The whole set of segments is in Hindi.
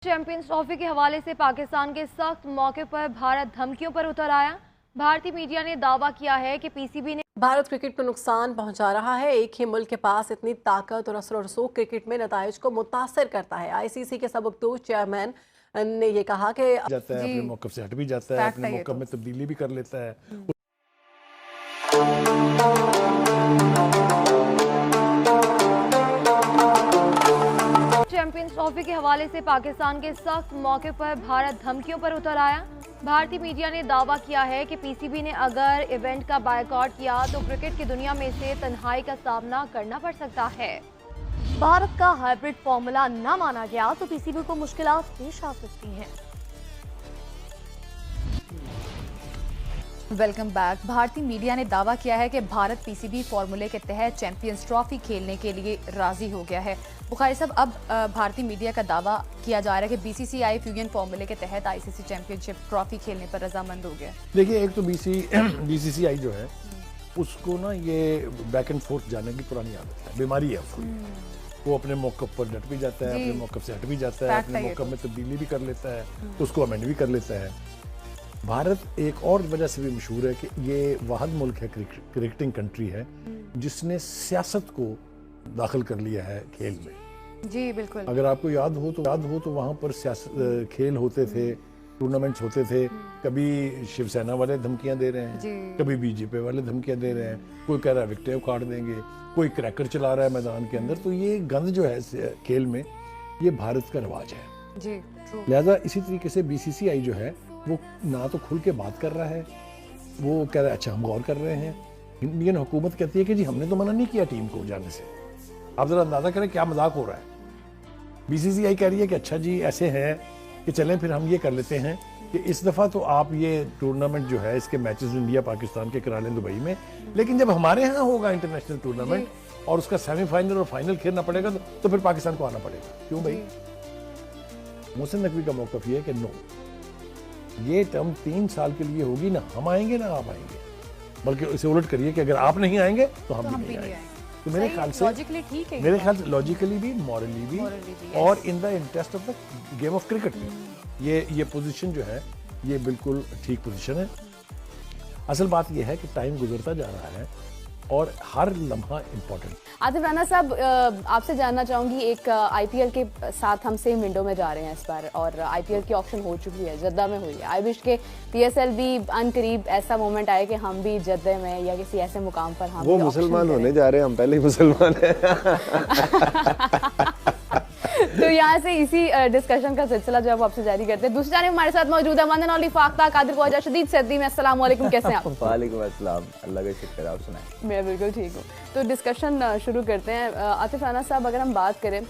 चैंपियंस ट्रॉफी के हवाले से पाकिस्तान के सख्त मौके पर भारत धमकियों पर उतर आया। भारतीय मीडिया ने दावा किया है कि पीसीबी ने भारत क्रिकेट को नुकसान पहुंचा रहा है। एक ही मुल्क के पास इतनी ताकत और असर और रसूख क्रिकेट में नताइज को मुतासर करता है। आईसीसी के सबकदोश चेयरमैन ने ये कहा कि जाता है, अपने मौक़िफ़ से हट भी जाता है, अपने मौक़िफ़ में तब्दीली भी कर लेता है। चैंपियंस ट्रॉफी के हवाले से पाकिस्तान के सख्त मौके पर भारत धमकियों पर उतर आया। भारतीय मीडिया ने दावा किया है कि पीसीबी ने अगर इवेंट का बायकॉट किया तो क्रिकेट की दुनिया में से तन्हाई का सामना करना पड़ सकता है। भारत का हाइब्रिड फॉर्मूला न माना गया तो पीसीबी को मुश्किलात पेश आ सकती हैं। Welcome back. भारतीय मीडिया ने दावा किया है कि भारत पीसीबी फॉर्मूले के तहत चैंपियंस ट्रॉफी खेलने के लिए राजी हो गया है। बुखारी साहब, अब भारतीय मीडिया का दावा किया जा रहा है कि बीसीसीआई फ्यूजन फॉर्मूले के तहत आईसीसी चैंपियनशिप ट्रॉफी खेलने पर रजामंद हो गया। देखिए, एक तो बीसीसीआई जो है उसको ना ये बैक एंड फोर्थ जाने की पुरानी आदत है, बीमारी है उसको। वो अपने मौक़िफ़ पर डट भी जाता है, अपने मौक़िफ़ से हट भी जाता है, अपने मौक़िफ़ में तब्दीली भी कर लेता है, उसको अमेंड भी कर लेता है। भारत एक और वजह से भी मशहूर है कि ये वाहिद मुल्क है, क्रिकेटिंग कंट्री है, जिसने सियासत को दाखिल कर लिया है खेल में। जी बिल्कुल। अगर आपको याद हो तो वहाँ पर खेल होते थे, टूर्नामेंट्स होते थे। कभी शिवसेना वाले धमकियां दे रहे हैं, कभी बीजेपी वाले धमकियां दे रहे हैं, कोई कह रहा है विकेटें उखाड़ देंगे, कोई क्रैकर चला रहा है मैदान के अंदर। तो ये गंद जो है खेल में, ये भारत का रिवाज है जी। लिहाजा इसी तरीके से बीसीसीआई जो है वो ना तो खुल के बात कर रहा है, वो कह रहा है अच्छा हम गौर कर रहे हैं। इंडियन हुकूमत कहती है कि जी हमने तो मना नहीं किया टीम को जाने से। आप जरा अंदाजा करें क्या मजाक हो रहा है। बीसीसीआई कह रही है कि अच्छा जी ऐसे है कि चलें फिर हम ये कर लेते हैं कि इस दफ़ा तो आप ये टूर्नामेंट जो है इसके मैचेस इंडिया पाकिस्तान के करा लें दुबई में, लेकिन जब हमारे यहाँ होगा इंटरनेशनल टूर्नामेंट और उसका सेमीफाइनल और फाइनल खेलना पड़ेगा तो फिर पाकिस्तान को आना पड़ेगा। क्यों भाई? मोहसिन नकवी का मौक़िफ़ ये है कि नो, ये टर्म 3 साल के लिए होगी, ना हम आएंगे ना आप आएंगे, बल्कि इसे उलट करिए कि अगर आप नहीं आएंगे तो हम भी नहीं आएंगे। तो मेरे ख्याल से लॉजिकली भी, मॉरली भी और in the interest of the game of cricket में ये पोजीशन जो है ये बिल्कुल ठीक पोजीशन है। असल बात ये है कि टाइम गुजरता जा रहा है और हर लम्हा इम्पोर्टेंट। आतिफ राना साहब, आपसे जानना चाहूँगी, एक आईपीएल के साथ हम सेम विंडो में जा रहे हैं इस बार और आईपीएल की ऑक्शन हो चुकी है, जद्दा में हुई है। आई विश के पीएसएल भी अनकरीब ऐसा मोमेंट आए कि हम भी जद्दे में या किसी ऐसे मुकाम पर हम वो मुसलमान होने जा रहे हैं, हम पहले ही मुसलमान हैं। तो यहाँ से इसी डिस्कशन का सिलसिला जो है वो आपसे जारी करते हैं। दूसरी जानिब हमारे साथ मौजूद है वंदन अली फाख्ता कादिर ख्वाजा शदीद सर्दी में। अस्सलाम वालेकुम, कैसे हैं आप? वालेकुम अस्सलाम, अल्लाह का शुक्र, आप सुनाएं। मैं बिल्कुल ठीक हूँ। तो डिस्कशन शुरू करते हैं। आतिफ राना साहब, अगर हम बात करें,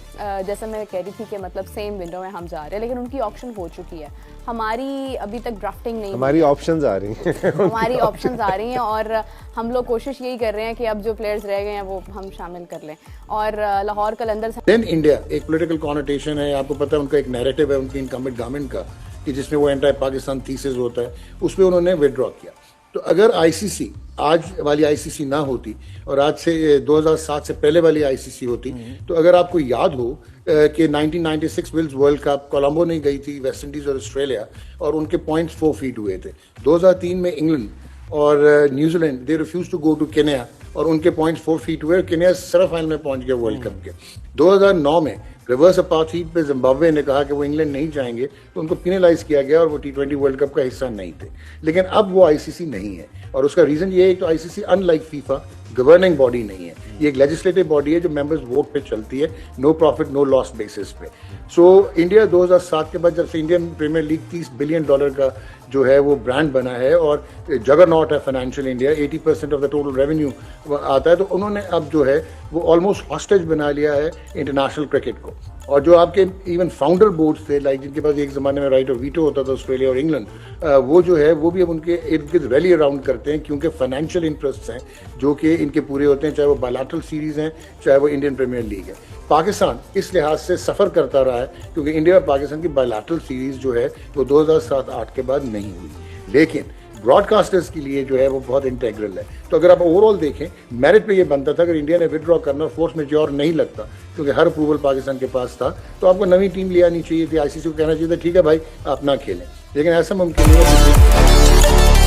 जैसे मैं कह रही थी कि मतलब सेम विंडो में हम जा रहे हैं, लेकिन उनकी ऑप्शन हो चुकी है, हमारी अभी तक ड्राफ्टिंग नहीं, हमारी ऑप्शंस आ रही हैं। हमारी ऑप्शंस आ रही हैं और हम लोग कोशिश यही कर रहे हैं कि अब जो प्लेयर्स रह गए हैं वो हम शामिल कर लें। और लाहौर कलंदर देन इंडिया एक पॉलिटिकल कॉनोटेशन है, आपको पता है उनका एक नैरेटिव है उनकी इनकम्बेंट गवर्नमेंट का कि जिसमें वो एंटी पाकिस्तान थीसिस होता है, उसमें उन्होंने विड्रॉ किया। तो अगर आईसीसी आज वाली आईसीसी ना होती और आज से 2007 से पहले वाली आईसीसी होती, तो अगर आपको याद हो कि 1996 विल्स वर्ल्ड कप कोलंबो नहीं गई थी, वेस्ट इंडीज और ऑस्ट्रेलिया, और उनके पॉइंट्स 4 फीट हुए थे। 2003 में इंग्लैंड और New Zealand they refuse to go to Kenya और उनके पॉइंट्स 4 फीट हुए और केन्या सेमीफाइनल में पहुंच गया वर्ल्ड कप के। 2009 में रिवर्स अपार्थाइड पे जिम्बाब्वे ने कहा कि वो इंग्लैंड नहीं जाएंगे, तो उनको पिनलाइज किया गया और वो T20 वर्ल्ड कप का हिस्सा नहीं थे। लेकिन अब वो आईसीसी नहीं है और उसका रीजन ये है कि ICC unlike FIFA governing body नहीं है, ये एक लेजिस्लेटिव बॉडी है जो मेंबर्स वोट पे चलती है, no profit no loss basis पे। सो इंडिया 2007 के बाद जब से इंडियन प्रीमियर लीग $30 बिलियन का जो है वो ब्रांड बना है और जगरनॉट है financial India, 80% of the total revenue आता है, तो उन्होंने अब जो है वो ऑलमोस्ट हॉस्टेज बना लिया है इंटरनेशनल क्रिकेट को। और जो आपके इवन फाउंडर बोर्ड्स थे, लाइक जिनके पास एक ज़माने में राइट ऑफ वीटो होता था ऑस्ट्रेलिया और इंग्लैंड, वो जो है वो भी अब उनके इर्द गिर्द रैली अराउंड करते हैं, क्योंकि फाइनेंशियल इंटरेस्ट हैं जो कि इनके पूरे होते हैं, चाहे वो बायलैटरल सीरीज़ हैं चाहे वो इंडियन प्रीमियर लीग है। पाकिस्तान इस लिहाज से सफ़र करता रहा है क्योंकि इंडिया और पाकिस्तान की बायलैटरल सीरीज़ जो है वो 2007-8 के बाद नहीं हुई। लेकिन ब्रॉडकास्टर्स के लिए जो है वो बहुत इंटेग्रल है। तो अगर आप ओवरऑल देखें, मेरिट पे ये बनता था, अगर इंडिया ने विड्रॉ करना, फोर्स मेजोर नहीं लगता क्योंकि हर अप्रूवल पाकिस्तान के पास था, तो आपको नई टीम ले आनी चाहिए थी। आईसीसी को कहना चाहिए था ठीक है भाई आप ना खेलें, लेकिन ऐसा मुमकिन नहीं है।